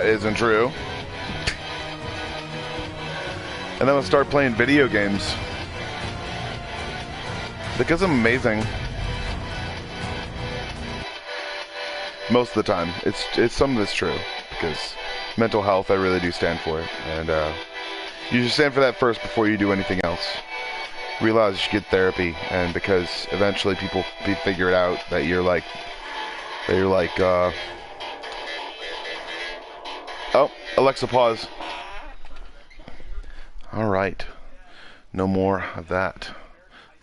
that isn't true. And then I'll start playing video games. Because I'm amazing. Most of the time. It's some of it's true. Because mental health, I really do stand for it. And you should stand for that first before you do anything else. Realize you should get therapy, and because eventually people figure it out that you're like oh, Alexa, pause. Alright. No more of that.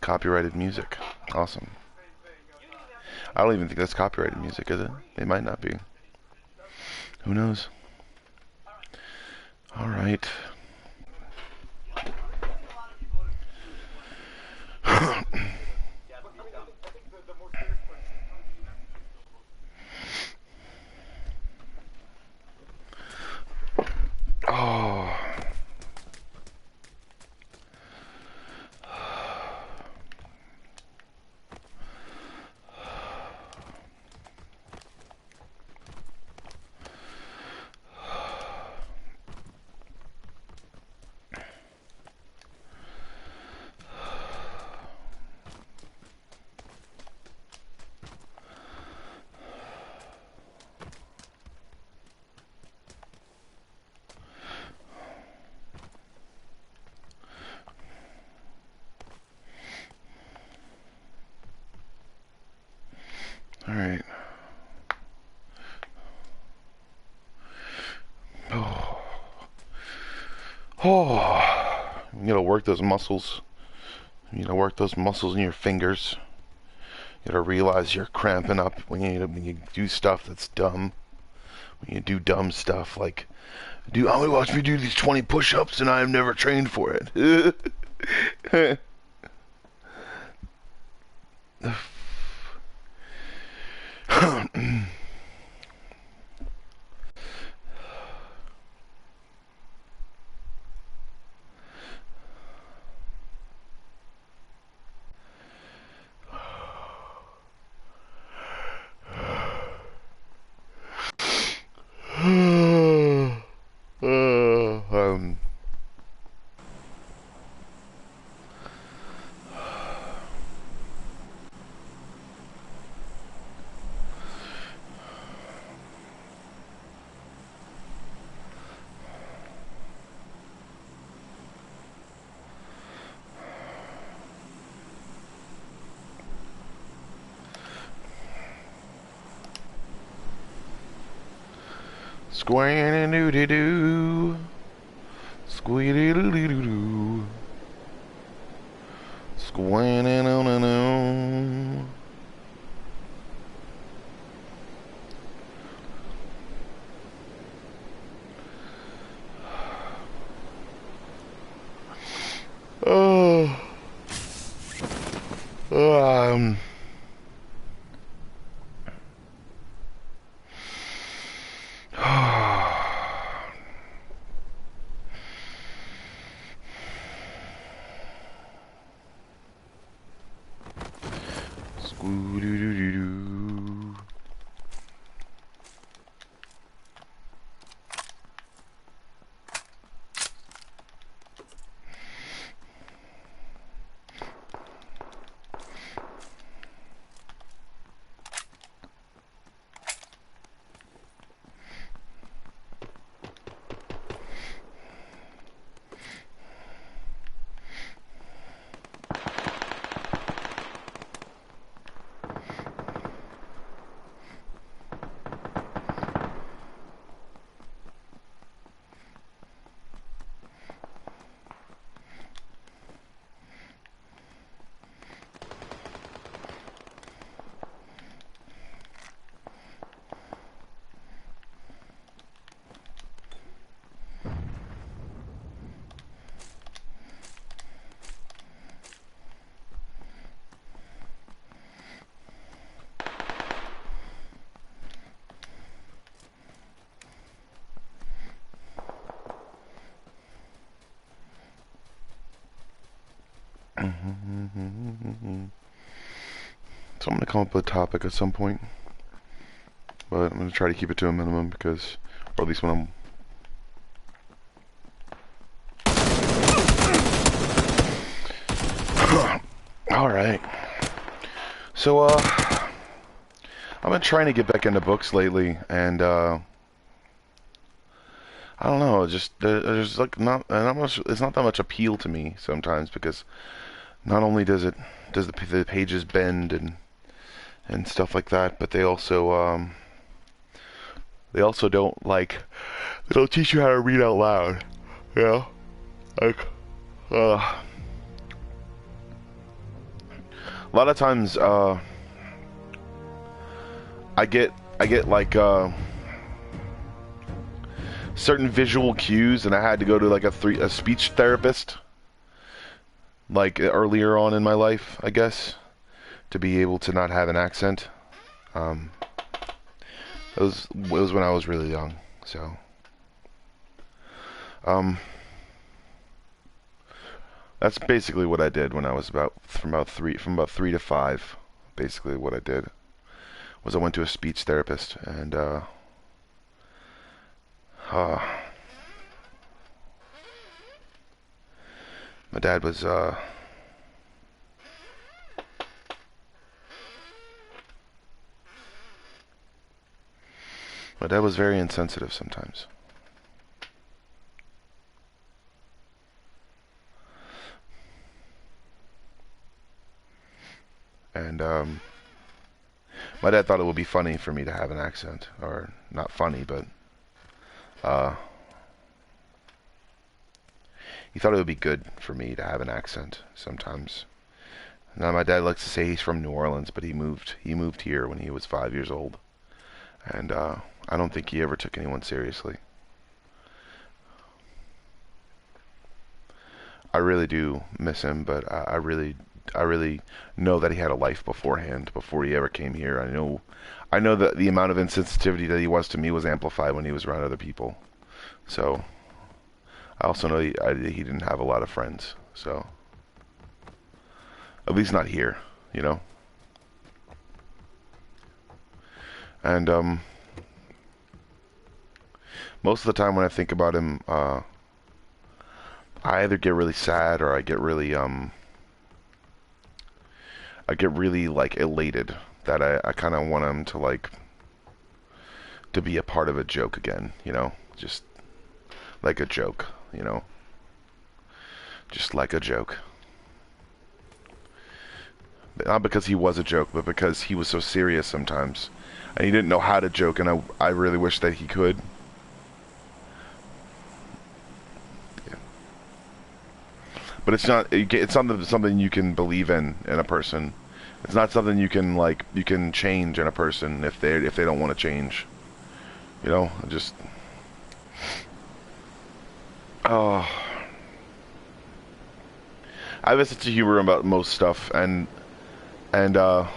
Copyrighted music. Awesome. I don't even think that's copyrighted music, is it? It might not be. Who knows? Alright. Oh. Alright. Oh. You gotta work those muscles. You gotta work those muscles in your fingers. You gotta realize you're cramping up when you do stuff that's dumb. When you do dumb stuff like, watch me do these 20 push-ups and I've never trained for it. Squan-a-doo-doo-doo. Squee-doo-doo-doo-doo. Squan-a-no-no-no. Oh. Scoo-doo-doo-doo-doo. So I'm going to come up with a topic at some point, but I'm going to try to keep it to a minimum because Or at least when I'm... Alright. So, I've been trying to get back into books lately, and, I don't know, just, there's like not much, it's not that much appeal to me sometimes, because not only does the pages bend and stuff like that, but they also don't, like, they don't teach you how to read out loud, you know? Like, a lot of times, I get like, certain visual cues, and I had to go to like a speech therapist, like earlier on in my life, I guess, to be able to not have an accent. It was when I was really young, so that's basically what I did when I was from about 3 to 5. Basically, what I did was I went to a speech therapist, and my dad was very insensitive sometimes. And my dad thought it would be funny for me to have an accent, or not funny, but he thought it would be good for me to have an accent sometimes. Now, my dad likes to say he's from New Orleans, but he moved here when he was 5 years old, and I don't think he ever took anyone seriously. I really do miss him, but I really know that he had a life beforehand, before he ever came here. I know that the amount of insensitivity that he was to me was amplified when he was around other people. So I also know he didn't have a lot of friends, so at least not here, you know. And most of the time when I think about him, I either get really sad, or I get really like elated that I kind of want him to, like, to be a part of a joke again, you know, just like a joke, you know, just like a joke. Not because he was a joke, but because he was so serious sometimes, and he didn't know how to joke, and I really wish that he could. Yeah. But it's not something you can believe in a person. It's not something you can change in a person if they don't want to change. You know, just oh, I have a sense of humor about most stuff, and oh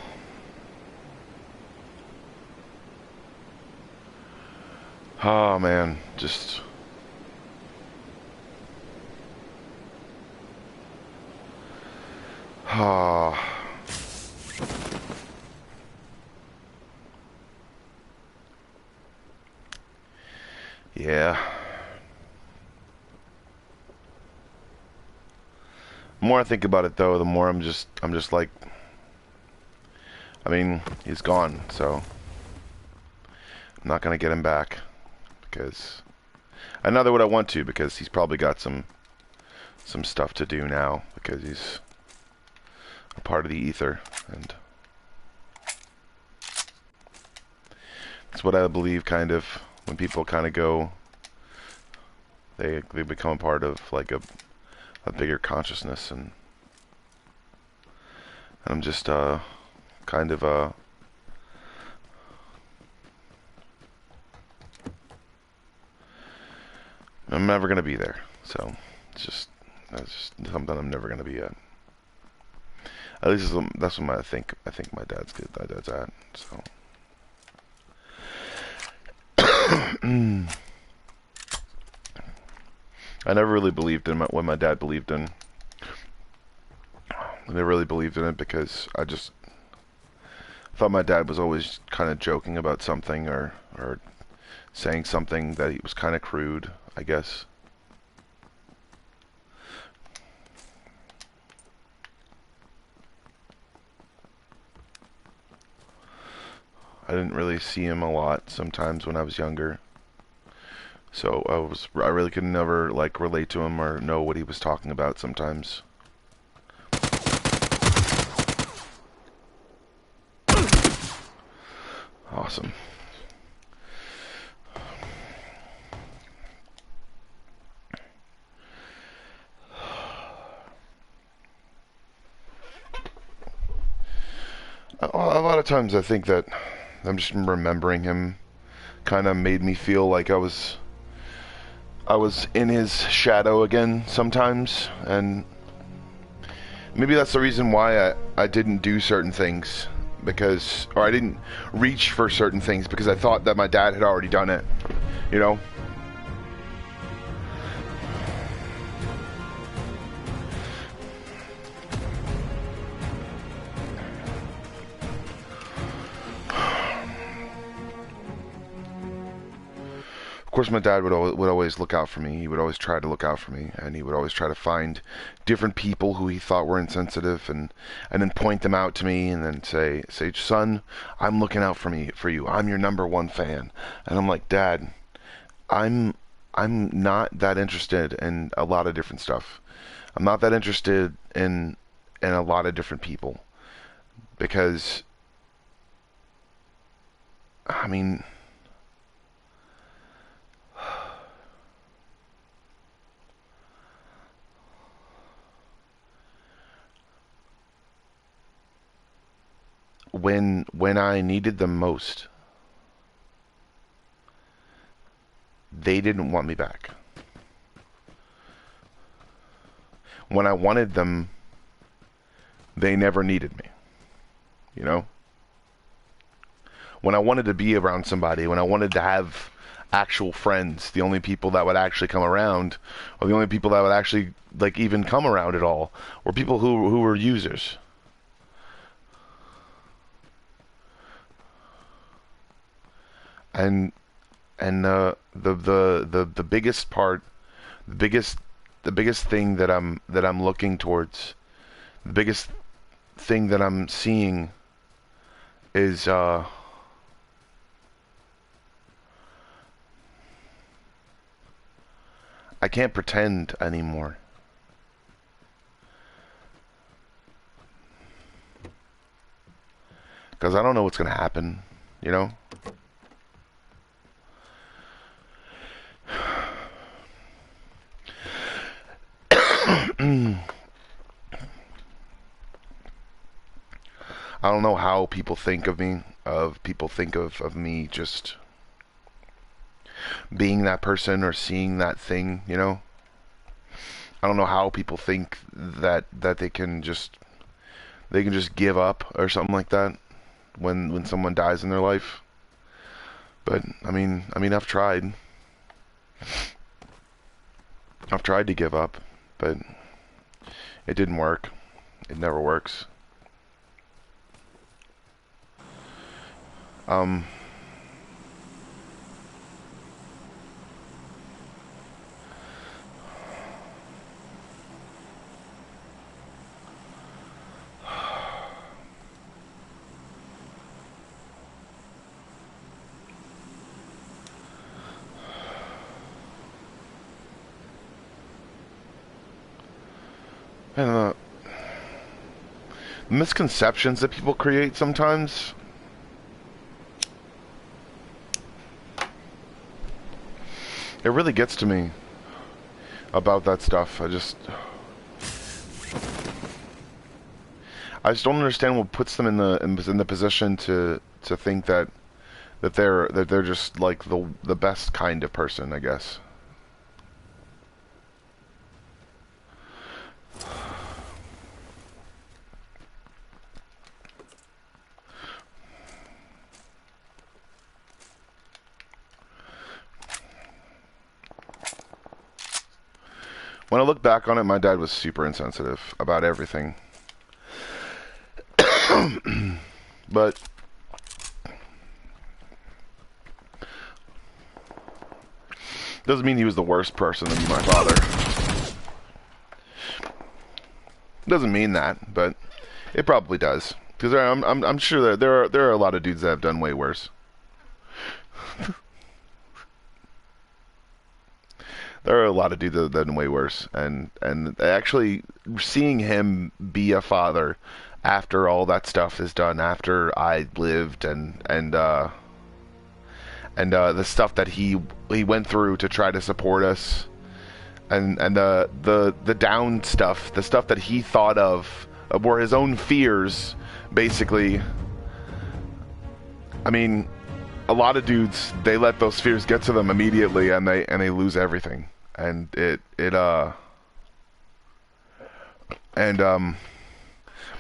man, just oh. Yeah. The more I think about it, though, the more I'm just like, I mean, he's gone, so I'm not gonna get him back, because neither would I want to, because he's probably got some stuff to do now, because he's a part of the ether, and that's what I believe, kind of, when people kind of go, they become a part of, like, a bigger consciousness, and I'm just kind of I'm never gonna be there, so that's just something I'm never gonna be at. At least that's what I think my dad's good. My dad's at, so. I never really believed in what my dad believed in. I never really believed in it, because I just thought my dad was always kind of joking about something, or saying something that he was kind of crude, I guess. I didn't really see him a lot sometimes when I was younger. So I really could never like relate to him or know what he was talking about sometimes. Awesome. A lot of times I think that I'm just remembering him kind of made me feel like I was in his shadow again sometimes, and maybe that's the reason why I didn't do certain things, because, or I didn't reach for certain things because I thought that my dad had already done it, you know? Of course, my dad would always look out for me. He would always try to look out for me, and he would always try to find different people who he thought were insensitive, and then point them out to me, and then say, son, I'm looking out for you. I'm your #1 fan. And I'm like, Dad, I'm not that interested in a lot of different stuff. I'm not that interested in a lot of different people, because, I mean, when I needed them most, they didn't want me back. When I wanted them, they never needed me. You know? When I wanted to be around somebody, when I wanted to have actual friends, the only people that would actually come around, or the only people that would actually, like, even come around at all, were people who were users. And the biggest part, the biggest thing that I'm looking towards, the biggest thing that I'm seeing is I can't pretend anymore. Because I don't know what's going to happen, you know? I don't know how people think of me, people think of me just being that person or seeing that thing, you know? I don't know how people think that they can just give up or something like that when someone dies in their life. But I mean I've tried. I've tried to give up, but it didn't work. It never works. Um and misconceptions that people create sometimes, it really gets to me about that stuff. I just don't understand what puts them in the position to think that they're just like the best kind of person, I guess. When I look back on it, my dad was super insensitive about everything. But Doesn't mean he was the worst person to be my father. Doesn't mean that, but it probably does. Because I'm sure that there are a lot of dudes that have done way worse. There are a lot of dudes that have done way worse, and actually seeing him be a father after all that stuff is done, after I lived, and the stuff that he went through to try to support us, and the down stuff, the stuff that he thought of were his own fears, basically. I mean, a lot of dudes, they let those fears get to them immediately, and they lose everything. And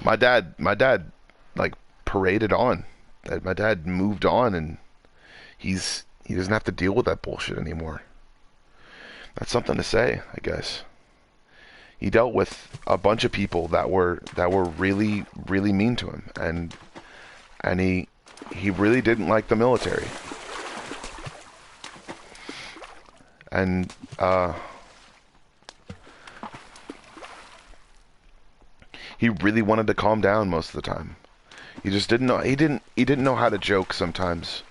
my dad like paraded on. My dad moved on, and he doesn't have to deal with that bullshit anymore. That's something to say, I guess. He dealt with a bunch of people that were really, really mean to him, and he really didn't like the military. And he really wanted to calm down most of the time. He just didn't know. He didn't know how to joke sometimes.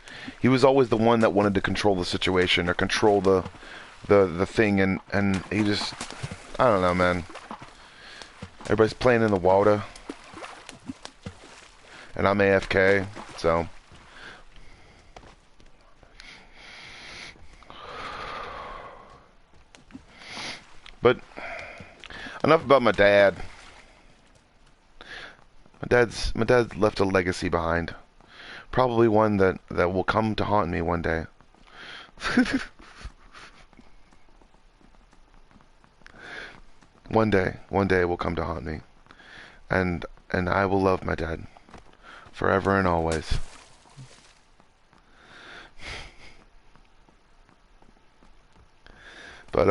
He was always the one that wanted to control the situation or control the thing, and he just, I don't know, man. Everybody's playing in the water, and I'm AFK, so. But enough about my dad. My dad left a legacy behind. Probably one that will come to haunt me one day. One day it will come to haunt me. And I will love my dad forever and always. But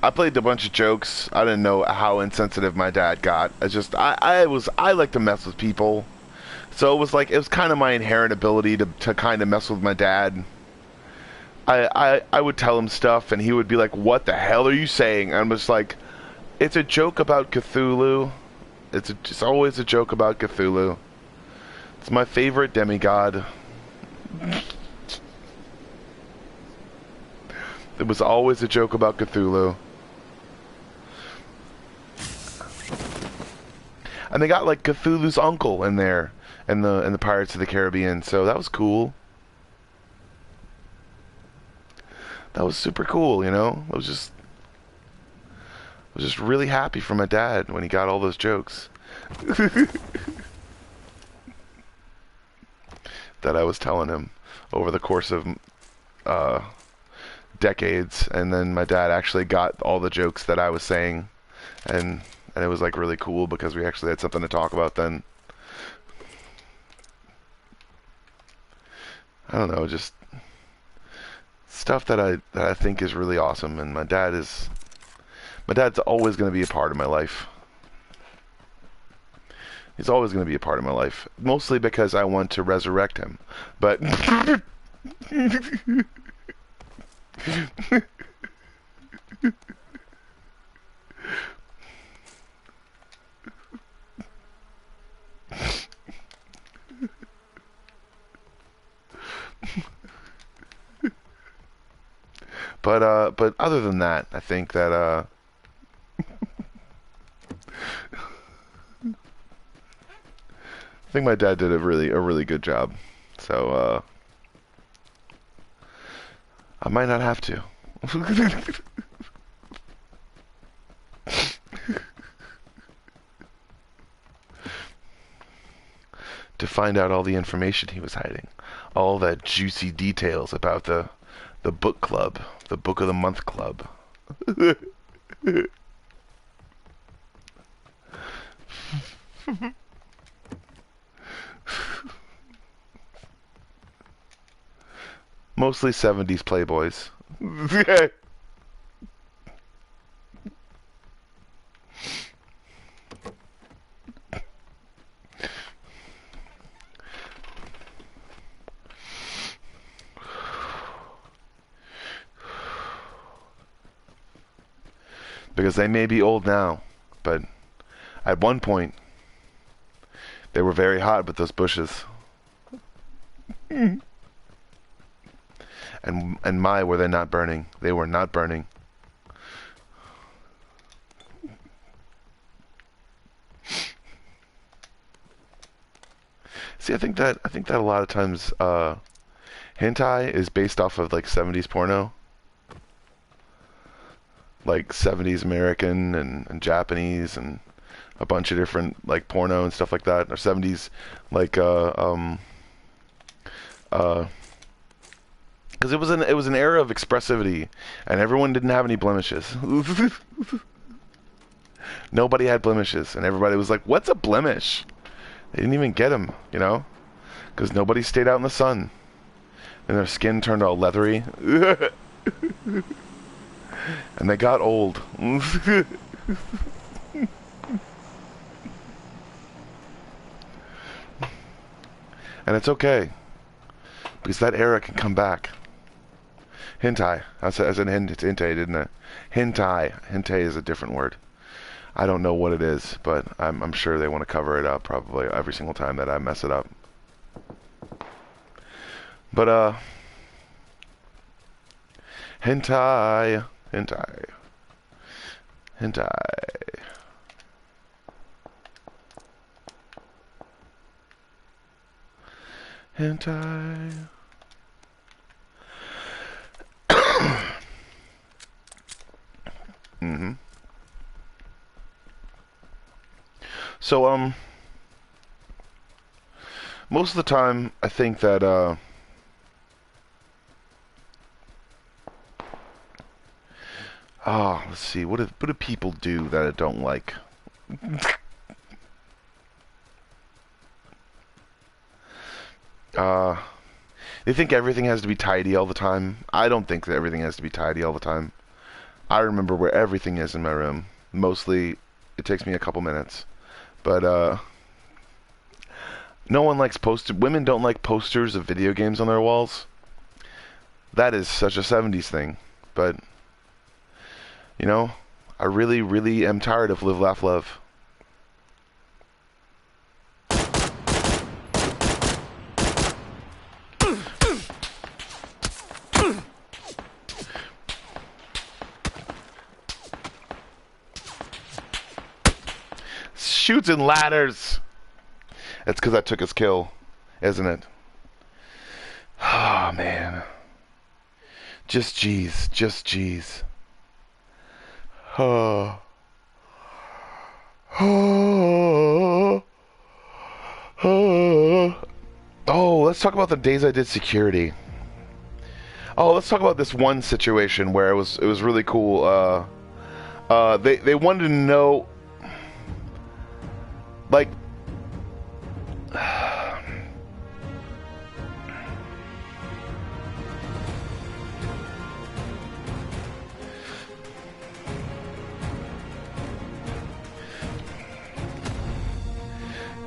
I played a bunch of jokes. I didn't know how insensitive my dad got. I like to mess with people. So it was kind of my inherent ability to kind of mess with my dad. I would tell him stuff, and he would be like, "What the hell are you saying?" And I'm just like, "It's a joke about Cthulhu. It's always a joke about Cthulhu. It's my favorite demigod." It was always a joke about Cthulhu. And they got like Cthulhu's uncle in there, in the Pirates of the Caribbean, so that was cool. That was super cool, you know. I was just really happy for my dad when he got all those jokes that I was telling him over the course of decades, and then my dad actually got all the jokes that I was saying, and it was like really cool because we actually had something to talk about then. I don't know, just stuff that I think is really awesome, and my dad's always going to be a part of my life. He's always going to be a part of my life, mostly because I want to resurrect him. But but other than that, I think that I think my dad did a really good job. So I might not have to. To find out all the information he was hiding, all that juicy details about the book club, the book of the month club. Mostly 70s Playboys. Because they may be old now, but at one point, they were very hot with those bushes. And my, were they not burning? They were not burning. See, I think that a lot of times hentai is based off of like 70s porno. Like 70s American and Japanese and a bunch of different like porno and stuff like that. Or 70s like because it was an era of expressivity and everyone didn't have any blemishes. Nobody had blemishes and everybody was like, "What's a blemish?" They didn't even get them, you know, because nobody stayed out in the sun and their skin turned all leathery. And they got old. And it's okay. Because that era can come back. Hentai. I said hentai, didn't I? Hentai. Hentai is a different word. I don't know what it is, but I'm sure they want to cover it up probably every single time that I mess it up. But, hentai. Hentai. Hentai. Hentai. Mm-hmm. So, most of the time, I think that, let's see, what do people do that I don't like? They think everything has to be tidy all the time. I don't think that everything has to be tidy all the time. I remember where everything is in my room. Mostly, it takes me a couple minutes. But, no one likes women don't like posters of video games on their walls. That is such a 70s thing. But, you know, I really, really am tired of Live, Laugh, Love. Shoots and ladders. That's because I took his kill, isn't it? Oh, man. Just G's. Just G's. Oh. Oh. Oh. Oh, let's talk about the days I did security. Oh, let's talk about this one situation where it was really cool. They wanted to know, like,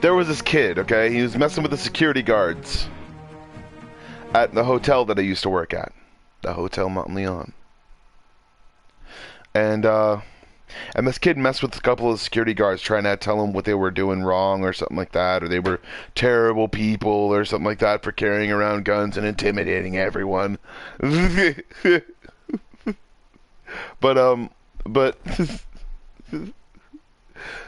there was this kid, okay? He was messing with the security guards at the hotel that I used to work at, the Hotel Mont Leon. And this kid messed with a couple of security guards, trying to tell them what they were doing wrong or something like that, or they were terrible people or something like that for carrying around guns and intimidating everyone. But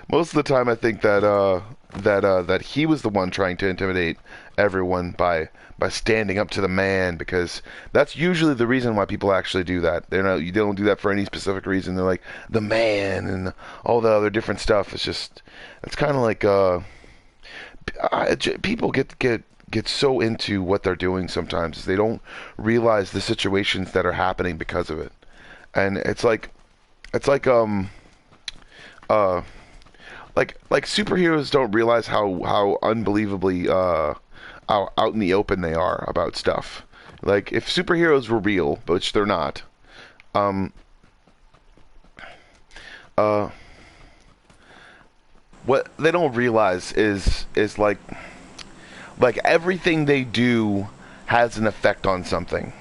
most of the time I think that he was the one trying to intimidate everyone by standing up to the man, because that's usually the reason why people actually do that. You don't do that for any specific reason. They're like the man and all the other different stuff. It's kind of like people get so into what they're doing sometimes they don't realize the situations that are happening because of it. And it's like superheroes don't realize how unbelievably out in the open they are about stuff. Like, if superheroes were real, which they're not, what they don't realize is like everything they do has an effect on something.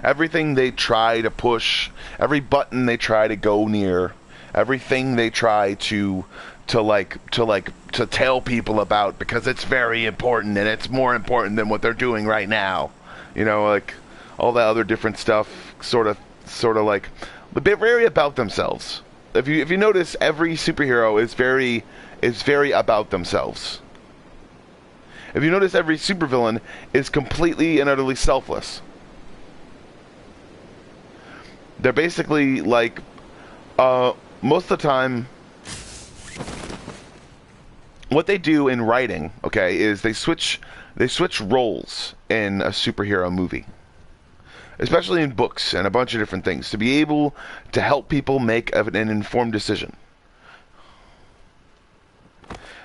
everything they try to push, every button they try to go near, everything they try to tell people about because it's very important and it's more important than what they're doing right now. You know, like all that other different stuff, sort of like a bit very about themselves. If you notice, every superhero is very about themselves. If you notice, every supervillain is completely and utterly selfless. They're basically like, most of the time, what they do in writing, okay, is they switch roles in a superhero movie. Especially in books and a bunch of different things, to be able to help people make an informed decision.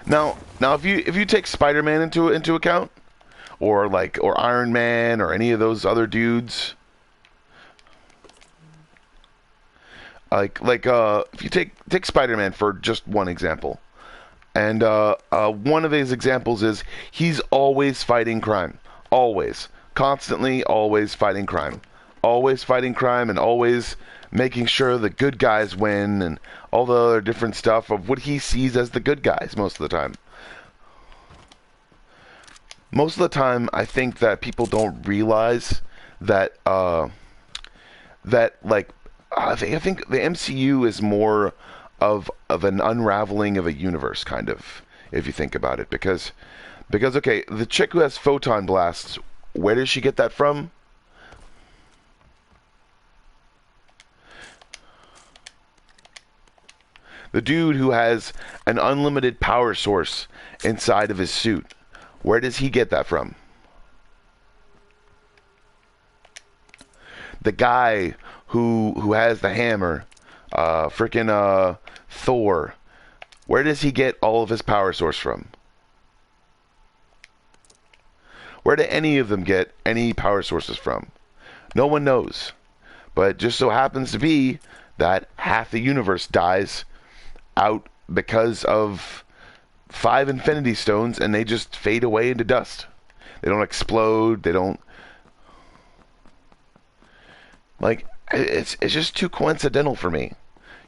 Now, if you take Spider-Man into account, or Iron Man, or any of those other dudes, if you take Spider-Man for just one example, and one of his examples is he's always fighting crime, always, constantly, always fighting crime, and always making sure the good guys win, and all the other different stuff of what he sees as the good guys most of the time. Most of the time, I think that people don't realize that I think the MCU is more of an unraveling of a universe, kind of, if you think about it, because okay, the chick who has photon blasts, where does she get that from? The dude who has an unlimited power source inside of his suit, where does he get that from? The guy who has the hammer, frickin' Thor, where does he get all of his power source from? Where do any of them get any power sources from? No one knows. But it just so happens to be that half the universe dies out because of 5 Infinity Stones, and they just fade away into dust. They don't explode. They don't... Like, it's just too coincidental for me.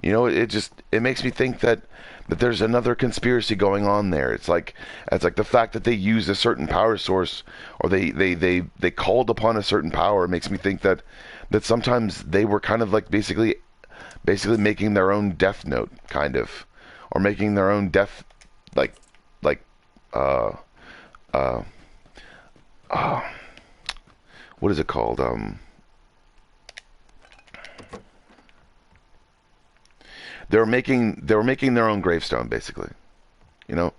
You know, it makes me think that there's another conspiracy going on there. It's like the fact that they used a certain power source, or they called upon a certain power, makes me think that sometimes they were kind of like basically making their own death note, kind of, or making their own death, what is it called? They were making their own gravestone, basically. You know,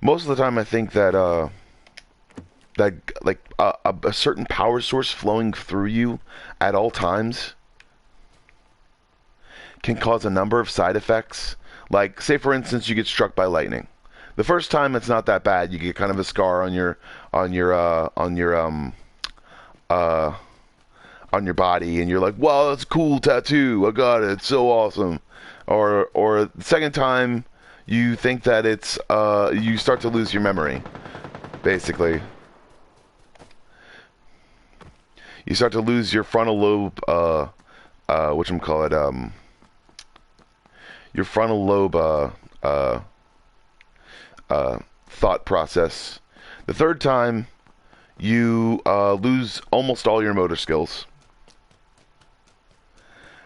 most of the time I think that a certain power source flowing through you at all times can cause a number of side effects. Like, say for instance, you get struck by lightning. The first time it's not that bad. You get kind of a scar on your body, and you're like, wow, that's a cool tattoo, I got it, it's so awesome. Or the second time, you think that it's you start to lose your memory, basically. You start to lose your frontal lobe, your frontal lobe thought process. The third time, you lose almost all your motor skills,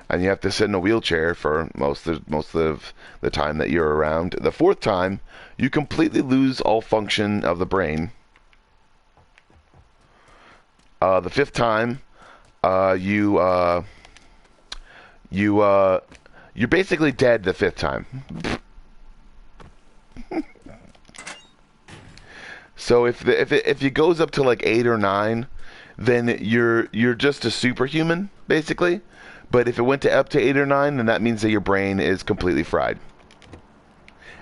and you have to sit in a wheelchair for most of the time that you're around. The fourth time, you completely lose all function of the brain. The fifth time, you're basically dead the fifth time. So if it goes up to like 8 or 9, then you're just a superhuman, basically. But if it went up to 8 or 9, then that means that your brain is completely fried,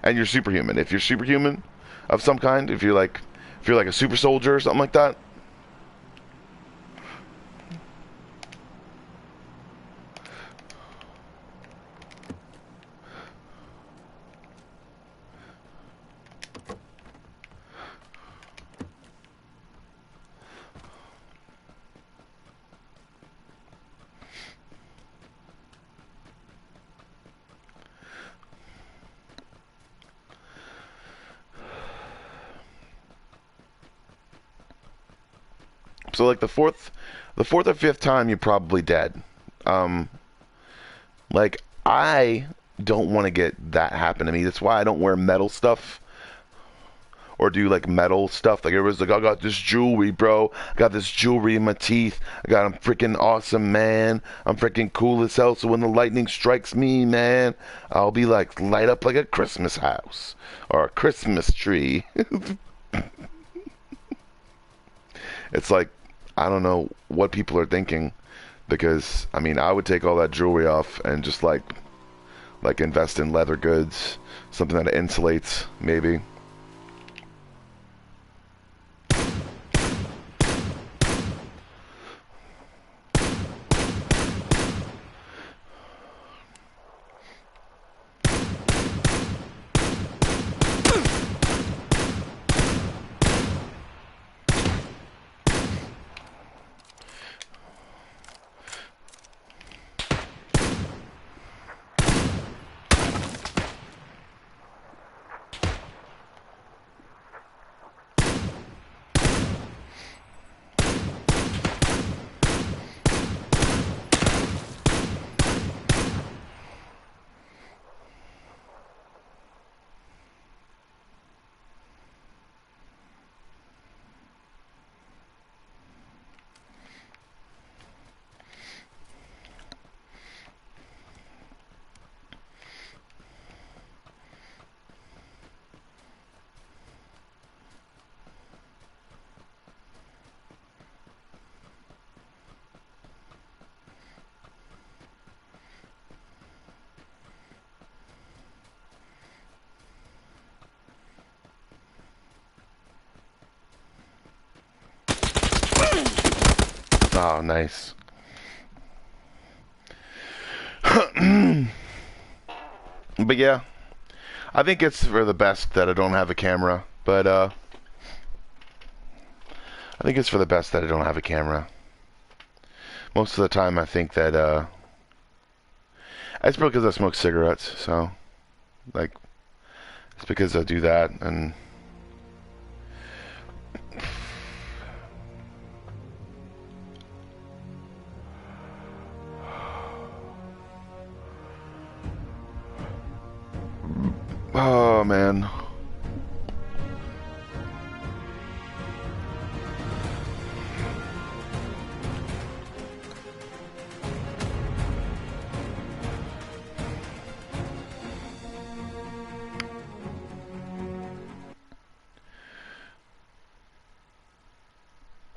and you're superhuman. If you're superhuman of some kind, if you're like a super soldier or something like that. So like the fourth or fifth time, you're probably dead. Like, I don't want to get that happen to me. That's why I don't wear metal stuff or do like metal stuff. Like everyone's like, I got this jewelry, bro. I got this jewelry in my teeth. I'm freaking awesome, man. I'm freaking cool as hell. So when the lightning strikes me, man, I'll be like light up like a Christmas house or a Christmas tree. It's like, I don't know what people are thinking, because I mean, I would take all that jewelry off and just like invest in leather goods, something that insulates, maybe. Oh, nice. But yeah, I think it's for the best that I don't have a camera. But I think it's for the best that I don't have a camera. Most of the time, I think that it's probably because I smoke cigarettes. So, like, it's because I do that. And oh man.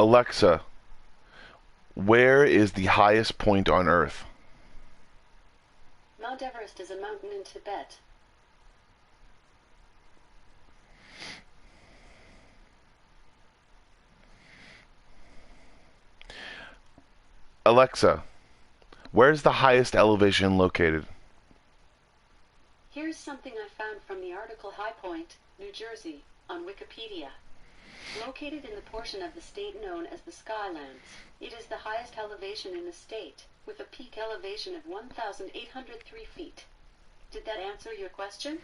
Alexa, where is the highest point on Earth? Mount Everest is a mountain in Tibet. Alexa, where's the highest elevation located? Here's something I found from the article High Point, New Jersey, on Wikipedia. Located in the portion of the state known as the Skylands, it is the highest elevation in the state, with a peak elevation of 1,803 feet. Did that answer your question?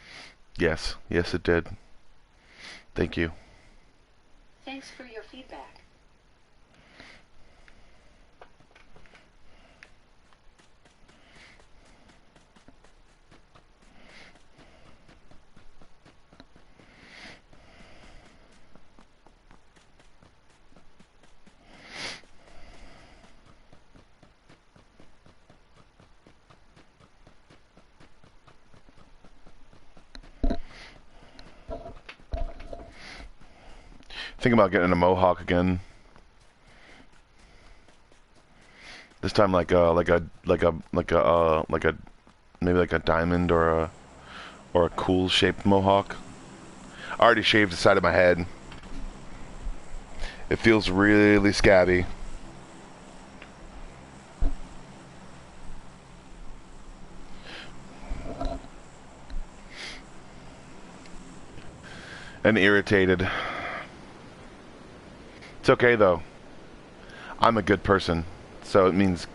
Yes, yes it did. Thank you. Thanks for your feedback. Think about getting a mohawk again. This time, like a maybe like a diamond or a cool shaped mohawk. I already shaved the side of my head. It feels really scabby. And irritated. It's okay though. I'm a good person, so it means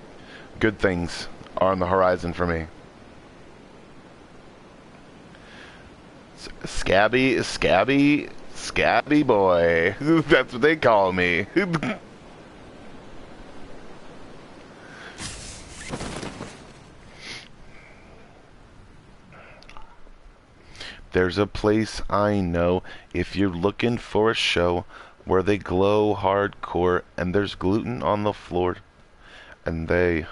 good things are on the horizon for me. Scabby boy. That's what they call me. There's a place I know if you're looking for a show where they glow hardcore and there's gluten on the floor. And they...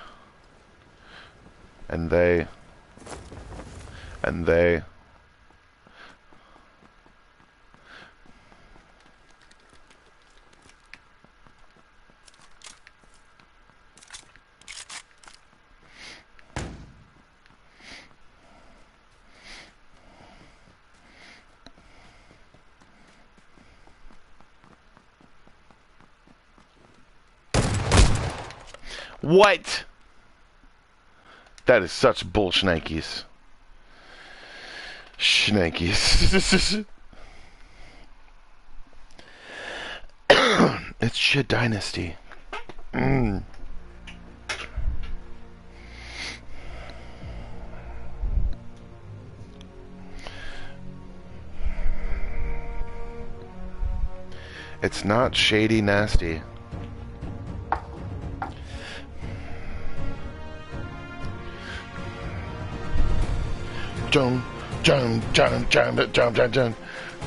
What? That is such bullshnikes. Shnikes. It's shit dynasty. It's not shady nasty. Jump, jump, jump, jump, jump, jump, jump,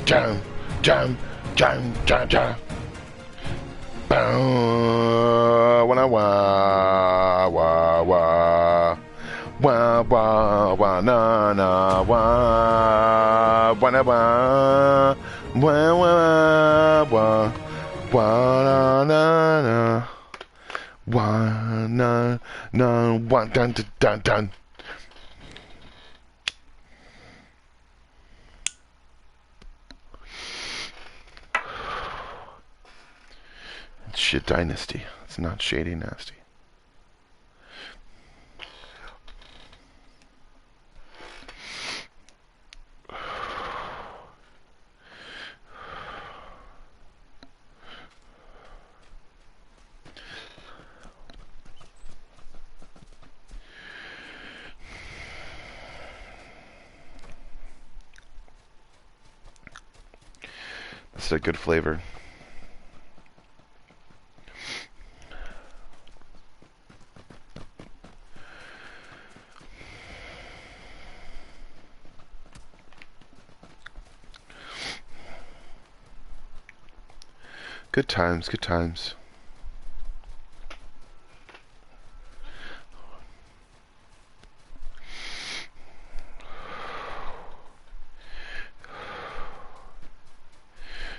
jump, jump, jump, jump, jump. Bow, wah, wah, wah, wah, wah, wah, wah, na, na, wah, wah, na, wah, wah, wah, wah, wah, na, na, na, wah, na, na, wah, dun, dun, dun, dun. It's shit dynasty. It's not shady nasty. It's a good flavor. Good times, good times.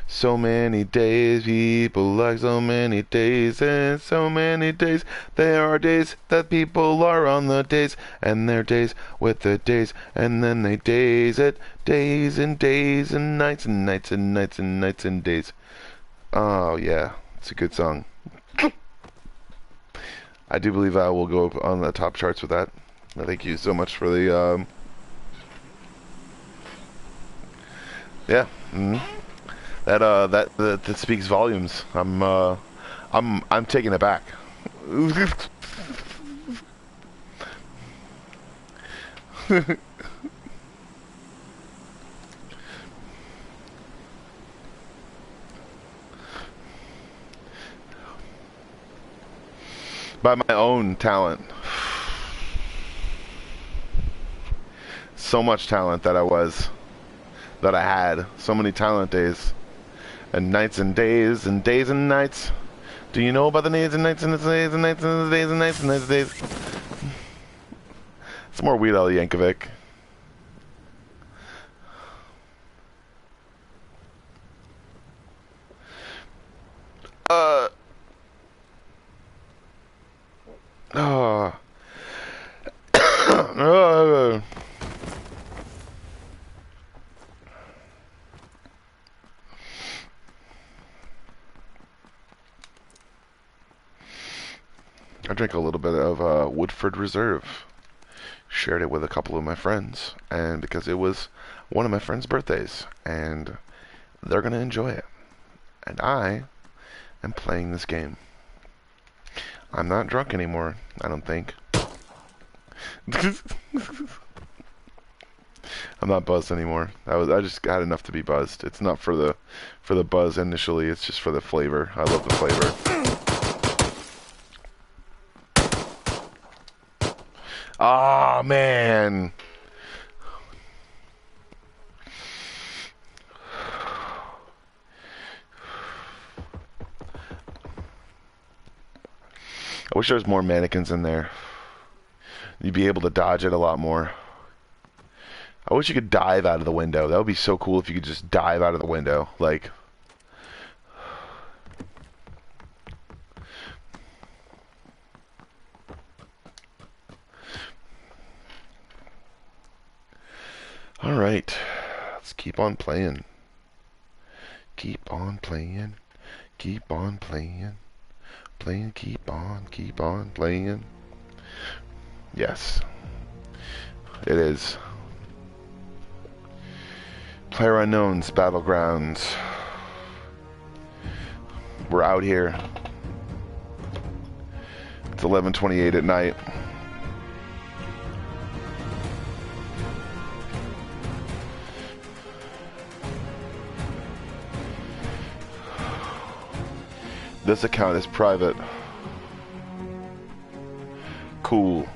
So many days, people like so many days, and so many days. There are days that people are on the days, and their days with the days, and then they days it, days and days and nights and nights and nights and nights and days. Oh yeah, it's a good song. I do believe I will go up on the top charts with that. Thank you so much for the yeah. That speaks volumes. I'm taking it back. By my own talent. So much talent that I had. So many talent days. And nights and days and days and nights. Do you know about the days and nights and the days and nights and the days and nights and the days? It's more Weird Al Yankovic. I drank a little bit of Woodford Reserve. Shared it with a couple of my friends, and because it was one of my friends' birthdays, and they're gonna enjoy it. And I am playing this game. I'm not drunk anymore, I don't think. I'm not buzzed anymore. I just had enough to be buzzed. It's not for the buzz initially, it's just for the flavor. I love the flavor. Ah, man. wish there was more mannequins in there. You'd be able to dodge it a lot more. I wish you could dive out of the window. That would be so cool if you could just dive out of the window. Like... Alright. Let's keep on playing. Keep on playing. Keep on playing. Playing, keep on playing. Yes. It is. PLAYERUNKNOWN'S Battlegrounds. We're out here. It's 11:28 at night. This account is private. Cool.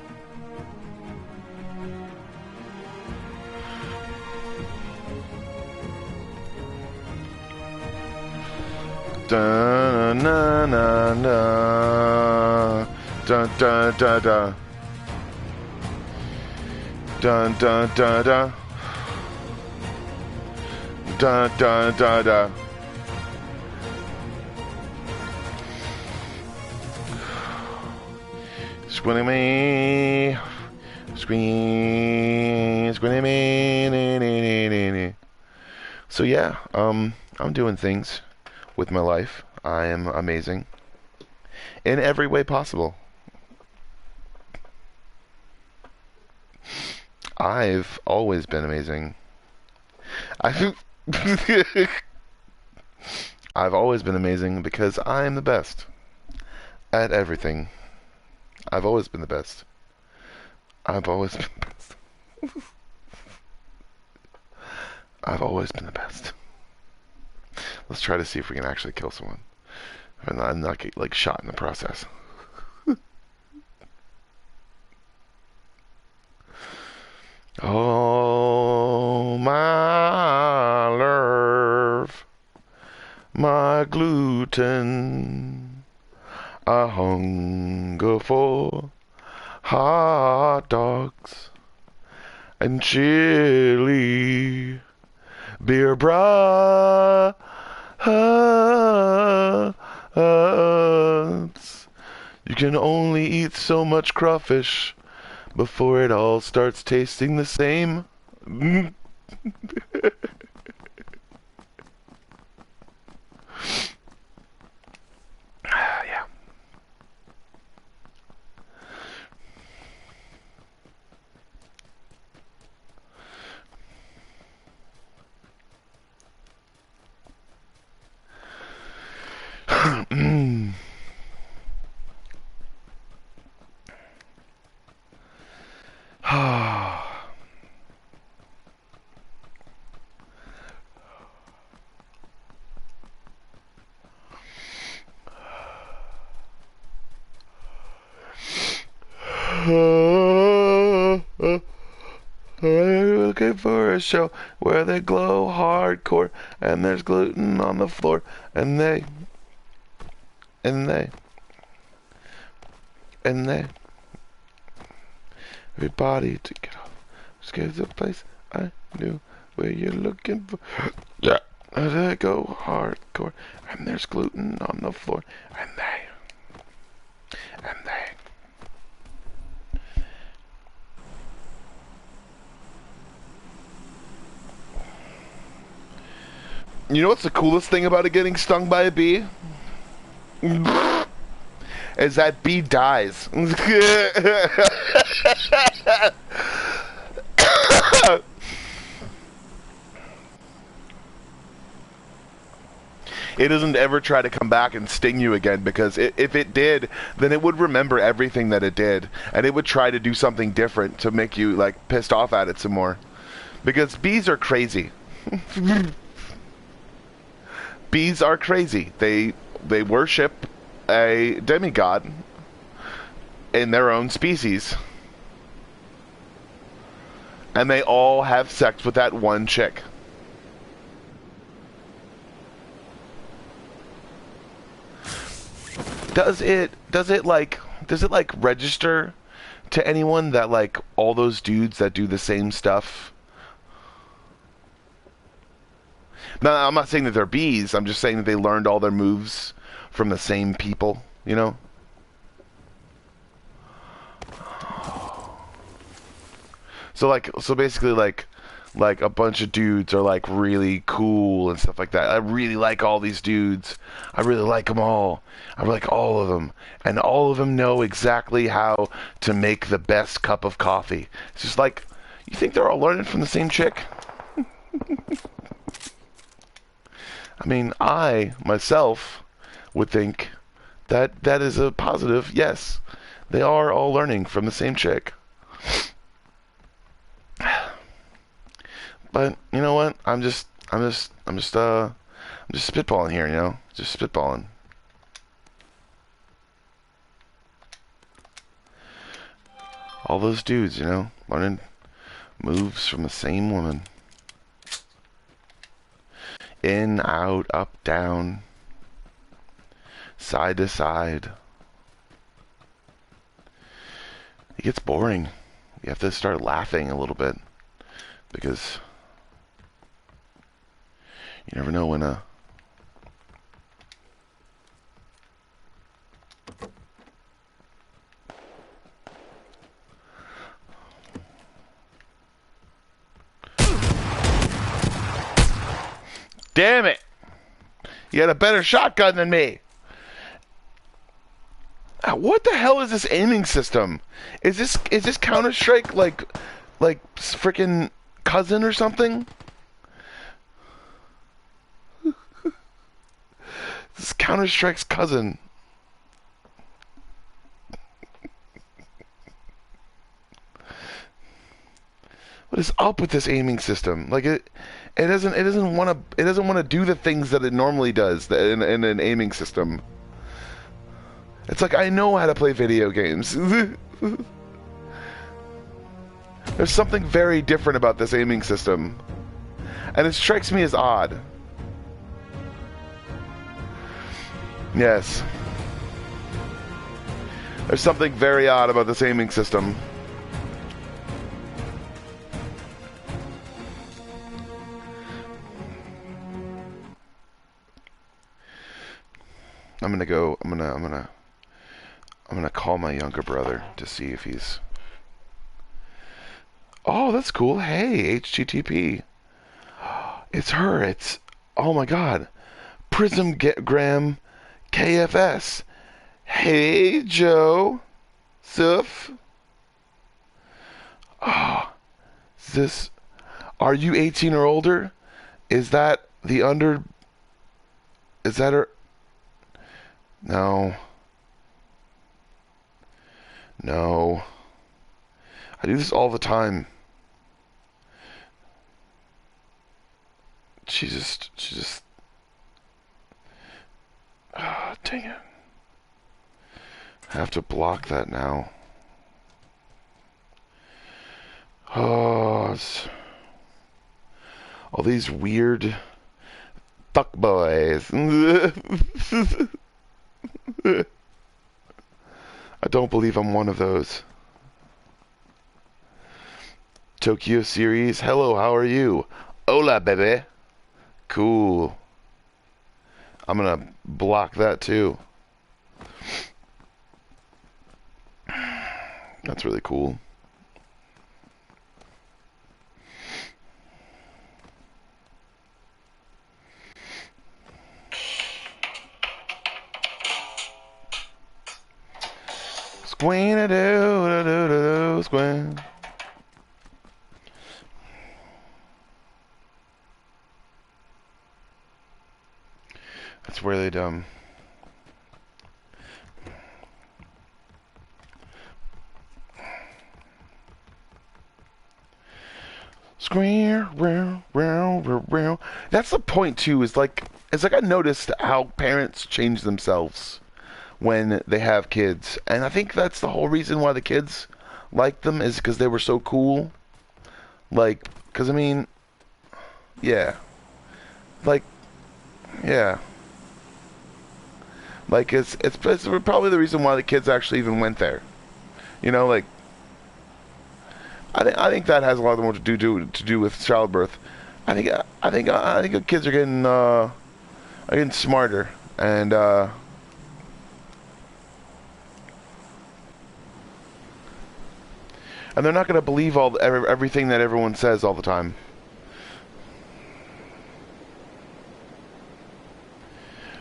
Da na na na. Da da da da. Da da da da. Da da da da. Squinting me, squinting me. So yeah, I'm doing things with my life. I am amazing in every way possible. I've always been amazing. I've always been amazing because I'm the best at everything. I've always been the best. I've always been the best. I've always been the best. Let's try to see if we can actually kill someone. And not get, like, shot in the process. Oh, my nerve, my gluten, I hunger for hot dogs and chili beer brats. You can only eat so much crawfish before it all starts tasting the same. Yeah. Looking for a show where they glow hardcore and there's gluten on the floor and they everybody to get off. Scared the place I knew where you're looking for. Yeah. They go hardcore and there's gluten on the floor and they You know what's the coolest thing about it getting stung by a bee? Is that bee dies. It doesn't ever try to come back and sting you again, because if it did, then it would remember everything that it did, and it would try to do something different to make you, like, pissed off at it some more. Because bees are crazy. Bees are crazy. They worship a demigod in their own species. And they all have sex with that one chick. Does it like does it like register to anyone that like all those dudes that do the same stuff? Now, I'm not saying that they're bees. I'm just saying that they learned all their moves from the same people, you know? So basically like a bunch of dudes are like really cool and stuff like that. I really like all these dudes. I really like them all. I like all of them. And all of them know exactly how to make the best cup of coffee. It's just like, you think they're all learning from the same chick? I mean, I, myself, would think that that is a positive. Yes, they are all learning from the same chick. But you know what? I'm just spitballing here, you know? Just spitballing. All those dudes, you know, learning moves from the same woman. In, out, up, down, side to side. It gets boring. You have to start laughing a little bit because you never know when a damn it! You had a better shotgun than me. What the hell is this aiming system? Is this Counter-Strike like freaking cousin or something? This is Counter-Strike's cousin. What is up with this aiming system? Like it doesn't want to do the things that it normally does in an aiming system. It's like I know how to play video games. There's something very different about this aiming system, and it strikes me as odd. Yes. There's something very odd about this aiming system. I'm gonna call my younger brother to see if he's... Oh, that's cool. Hey, HTTP. It's her. It's... Oh my god. Prismgram KFS. Hey, Joe. Suf. Oh, is this... Are you 18 or older? Is that the under... Is that her... No. No. I do this all the time. She just... Ah, oh, dang it. I have to block that now. Oh, all these weird fuck boys. I don't believe I'm one of those. Tokyo series. Hello, how are you? Hola, baby. Cool. I'm gonna block that too. That's really cool. Squeen-a-doo-da-doo-da-doo, squeen. That's really dumb. That's the point too. Is like it's like I noticed how parents change themselves when they have kids, and I think that's the whole reason why the kids liked them is because they were so cool. Like, because I mean, yeah, like, yeah. Like, it's probably the reason why the kids actually even went there. You know, like, I think that has a lot more to do with childbirth. I think the kids are getting smarter, and they're not going to believe everything that everyone says all the time.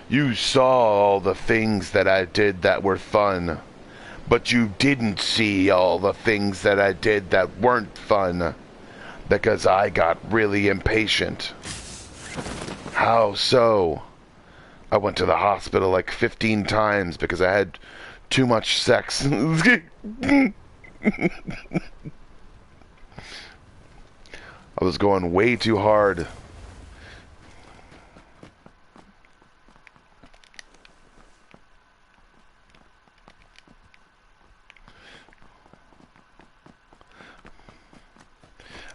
You saw all the things that I did that were fun, but you didn't see all the things that I did that weren't fun, because I got really impatient. How so? I went to the hospital like 15 times because I had too much sex. I was going way too hard.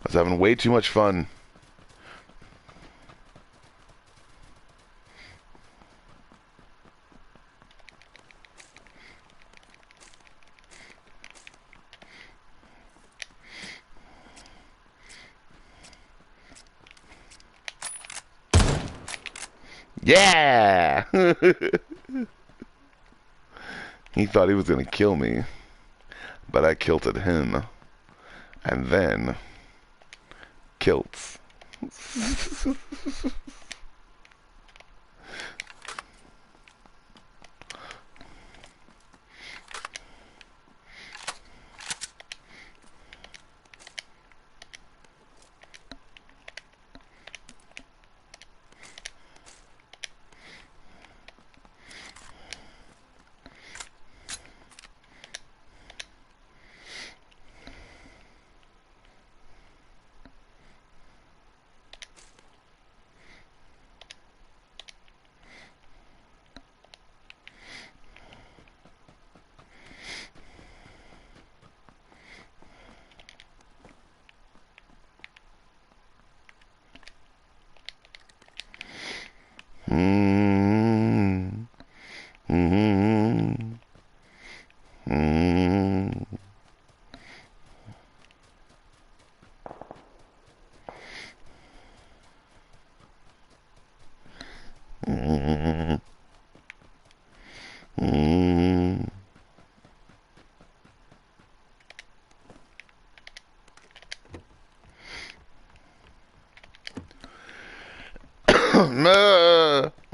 I was having way too much fun. Yeah! He thought he was gonna kill me, but I kilted him. And then... kilts. Mm-hmm. Mm-hmm. Mm-hmm. Mm-hmm.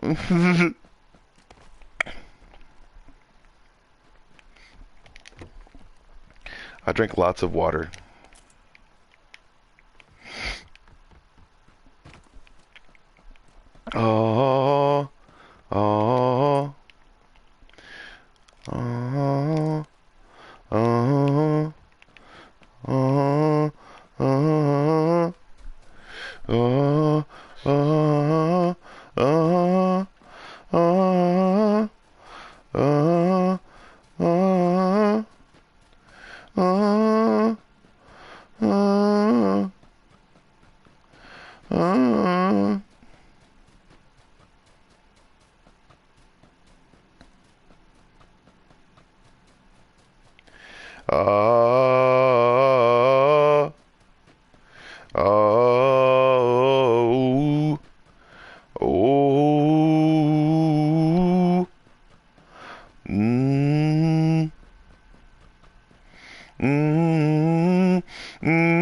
Mm-hmm. I drink lots of water. Oh, oh, oh, oh, oh, oh, oh, oh, oh, oh, oh, oh, oh, oh, oh. Oh, oh, oh, mm, mm, mm.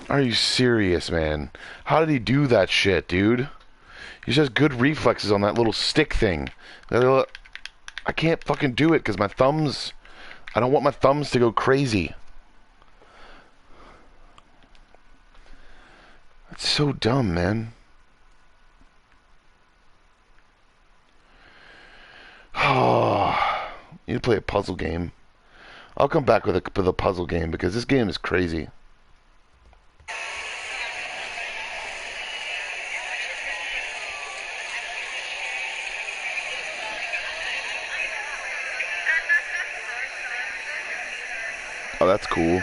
Are you serious, man? How did he do that shit, dude? He just has good reflexes on that little stick thing. I can't fucking do it because my thumbs... I don't want my thumbs to go crazy. That's so dumb, man. Oh, you need to play a puzzle game. I'll come back with a puzzle game because this game is crazy. Oh, that's cool.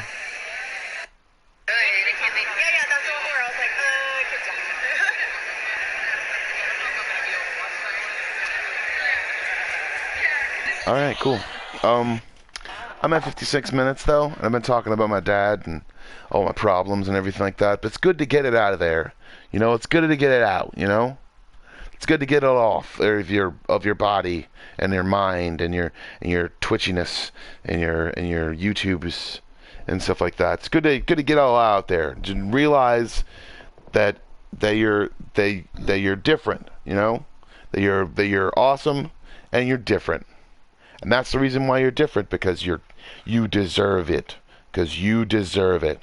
All right, cool. I'm at 56 minutes though, and I've been talking about my dad and all my problems and everything like that. But it's good to get it out of there. You know, it's good to get it out. You know, it's good to get it off of your body and your mind and your twitchiness and your YouTubes and stuff like that. It's good to get it all out there. To realize that you're different. You know, that you're awesome and you're different. And that's the reason why you're different, because you deserve it. Because you deserve it.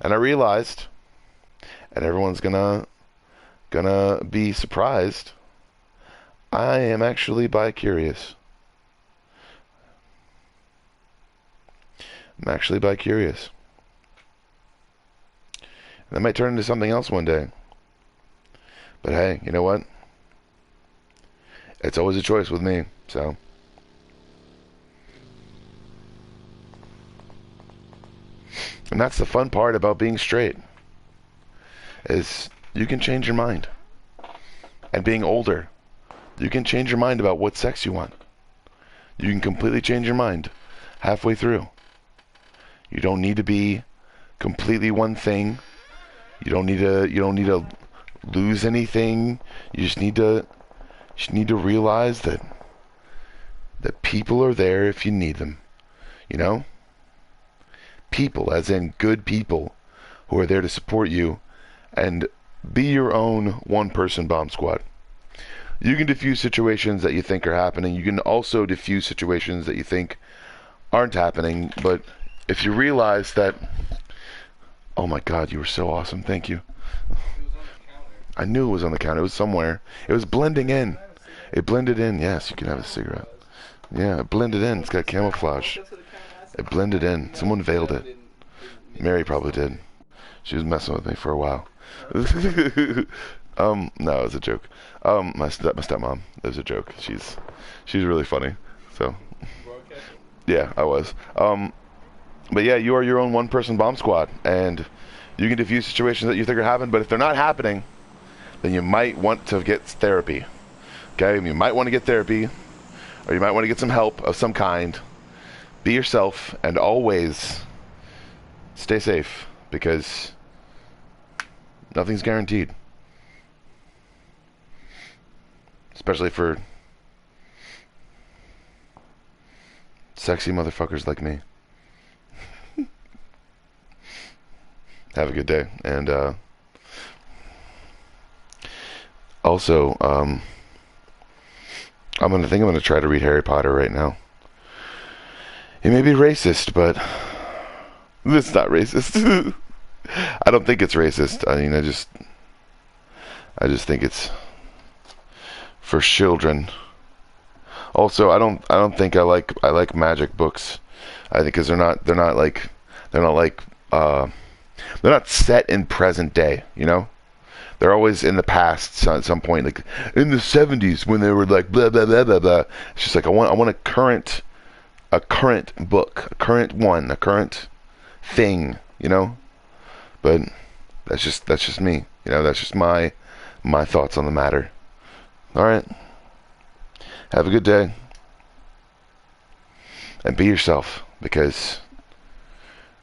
And I realized, and everyone's gonna be surprised, I am actually bi-curious. I'm actually bi-curious. And that might turn into something else one day. But hey, you know what? It's always a choice with me, so... And that's the fun part about being straight, is you can change your mind. And being older, you can change your mind about what sex you want. You can completely change your mind halfway through. You don't need to be completely one thing. You don't need to lose anything. You just need to realize that people are there if you need them. You know? People, as in good people, who are there to support you and be your own one-person bomb squad. You can diffuse situations that you think are happening. You can also diffuse situations that you think aren't happening. But if you realize that... Oh my God, you were so awesome. Thank you. I knew it was on the counter. It was somewhere. It was blending in. It blended in. Yes, you can have a cigarette. Yeah, it blended in. It's got camouflage. It blended in. Someone veiled it. Mary probably did. She was messing with me for a while. No, it was a joke. My stepmom. It was a joke. She's really funny. So, yeah, I was. But yeah, you are your own one-person bomb squad, and you can diffuse situations that you think are happening. But if they're not happening, then you might want to get therapy. Okay, you might want to get therapy, or you might want to get some help of some kind. Be yourself, and always stay safe, because nothing's guaranteed. Especially for sexy motherfuckers like me. Have a good day. And also, I'm gonna try to read Harry Potter right now. It may be racist, but it's not racist. I don't think it's racist. I mean, I just think it's for children. Also, I don't think I like magic books. I think because they're not set in present day, you know? They're always in the past at some point, like in the 70s when they were like blah blah blah blah blah. It's just like I want a current book, a current thing, you know? But that's just me, you know, that's just my thoughts on the matter. All right. Have a good day. And be yourself, because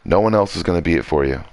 no one else is going to be it for you.